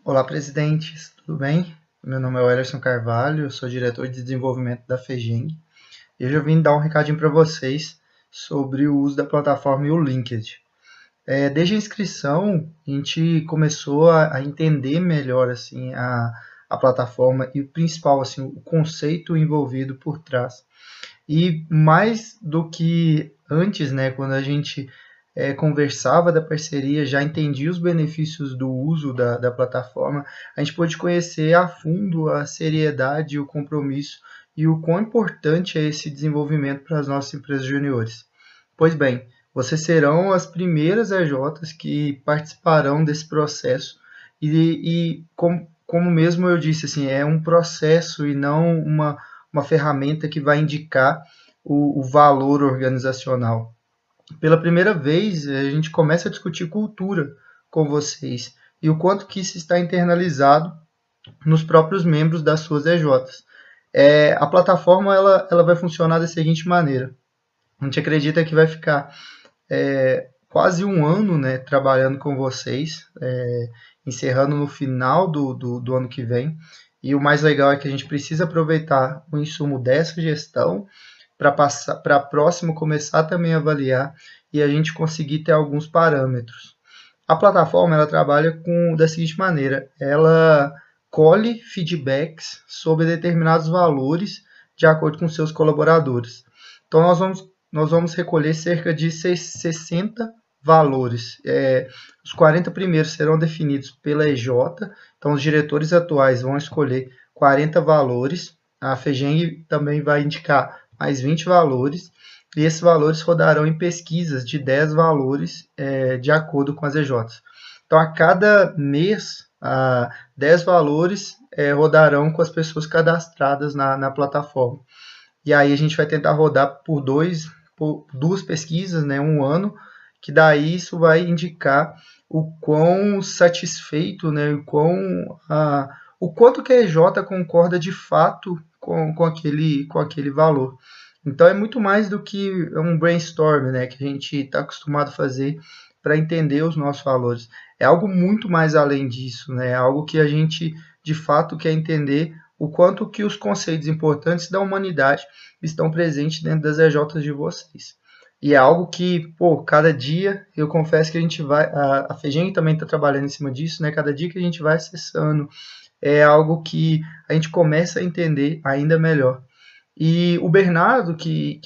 Olá, presidentes, tudo bem? Meu nome é Wellerson Carvalho, eu sou diretor de desenvolvimento da FEGENG e hoje eu vim dar um recadinho para vocês sobre o uso da plataforma e o LinkedIn. Desde a inscrição, a gente começou a entender melhor assim, a plataforma e o principal, assim, o conceito envolvido por trás. E mais do que antes, né, quando a gente conversava da parceria, já entendia os benefícios do uso da plataforma, a gente pôde conhecer a fundo a seriedade, o compromisso e o quão importante é esse desenvolvimento para as nossas empresas juniores. Pois bem, vocês serão as primeiras EJs que participarão desse processo e como mesmo eu disse, assim, é um processo e não uma ferramenta que vai indicar o valor organizacional. Pela primeira vez, a gente começa a discutir cultura com vocês e o quanto que isso está internalizado nos próprios membros das suas EJs. A plataforma ela vai funcionar da seguinte maneira. A gente acredita que vai ficar quase um ano, né, trabalhando com vocês, encerrando no final do ano que vem. E o mais legal é que a gente precisa aproveitar o insumo dessa gestão para próximo começar também a avaliar e a gente conseguir ter alguns parâmetros. A plataforma ela trabalha da seguinte maneira: ela colhe feedbacks sobre determinados valores de acordo com seus colaboradores. Então nós vamos recolher cerca de 60 valores. Os 40 primeiros serão definidos pela EJ, então os diretores atuais vão escolher 40 valores. A FEGENG também vai indicar mais 20 valores, e esses valores rodarão em pesquisas de 10 valores de acordo com as EJs. Então, a cada mês, 10 valores rodarão com as pessoas cadastradas na plataforma. E aí a gente vai tentar rodar por duas pesquisas, né, um ano, que daí isso vai indicar o quão satisfeito, né, o quanto que a EJ concorda de fato com aquele valor. Então é muito mais do que um brainstorm, né, que a gente está acostumado a fazer para entender os nossos valores. É algo muito mais além disso, né? É algo que a gente de fato quer entender o quanto que os conceitos importantes da humanidade estão presentes dentro das EJs de vocês. E é algo que, pô, cada dia, eu confesso que a gente vai, a FEGENG também está trabalhando em cima disso, né? Cada dia que a gente vai acessando, é algo que a gente começa a entender ainda melhor. E o Bernardo, que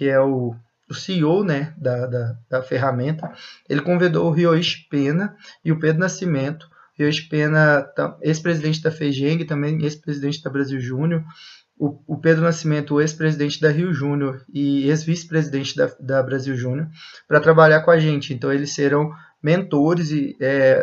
é o CEO, né, da ferramenta, ele convidou o Ryoichi Pena e o Pedro Nascimento. Ryoichi Pena, ex-presidente da FEGENG, também ex-presidente da Brasil Júnior. O Pedro Nascimento, ex-presidente da Rio Júnior e ex-vice-presidente da Brasil Júnior, para trabalhar com a gente. Então, eles serão mentores e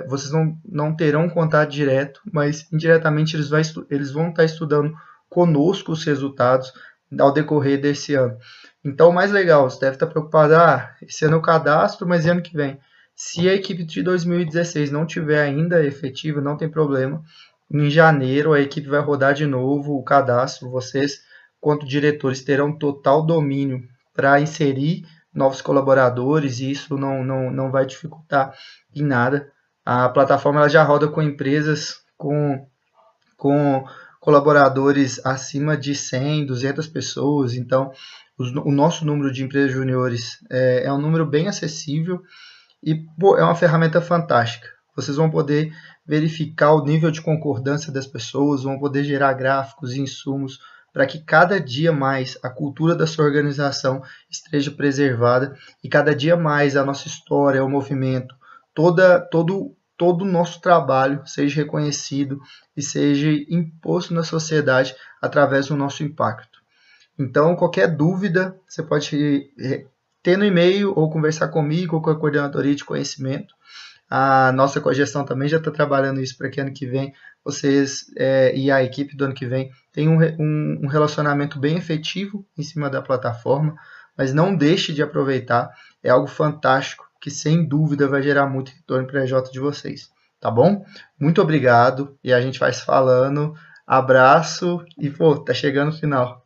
vocês não terão contato direto, mas indiretamente eles vão estar estudando conosco os resultados ao decorrer desse ano. Então, o mais legal, você deve estar preocupado, esse ano eu cadastro, mas ano que vem. Se a equipe de 2016 não tiver ainda efetiva, não tem problema. Em janeiro, a equipe vai rodar de novo o cadastro. Vocês, quanto diretores, terão total domínio para inserir novos colaboradores e isso não vai dificultar em nada. A plataforma ela já roda com empresas com colaboradores acima de 100, 200 pessoas. Então, o nosso número de empresas juniores é um número bem acessível e é uma ferramenta fantástica. Vocês vão poder verificar o nível de concordância das pessoas, vão poder gerar gráficos e insumos para que cada dia mais a cultura da sua organização esteja preservada e cada dia mais a nossa história, o movimento, todo o nosso trabalho seja reconhecido e seja imposto na sociedade através do nosso impacto. Então, qualquer dúvida, você pode ter no e-mail ou conversar comigo ou com a coordenadoria de conhecimento. A nossa cogestão também já está trabalhando isso para que ano que vem vocês e a equipe do ano que vem tenham um relacionamento bem efetivo em cima da plataforma, mas não deixe de aproveitar, é algo fantástico que sem dúvida vai gerar muito retorno para a EJ de vocês, tá bom? Muito obrigado e a gente vai se falando, abraço e tá chegando o final.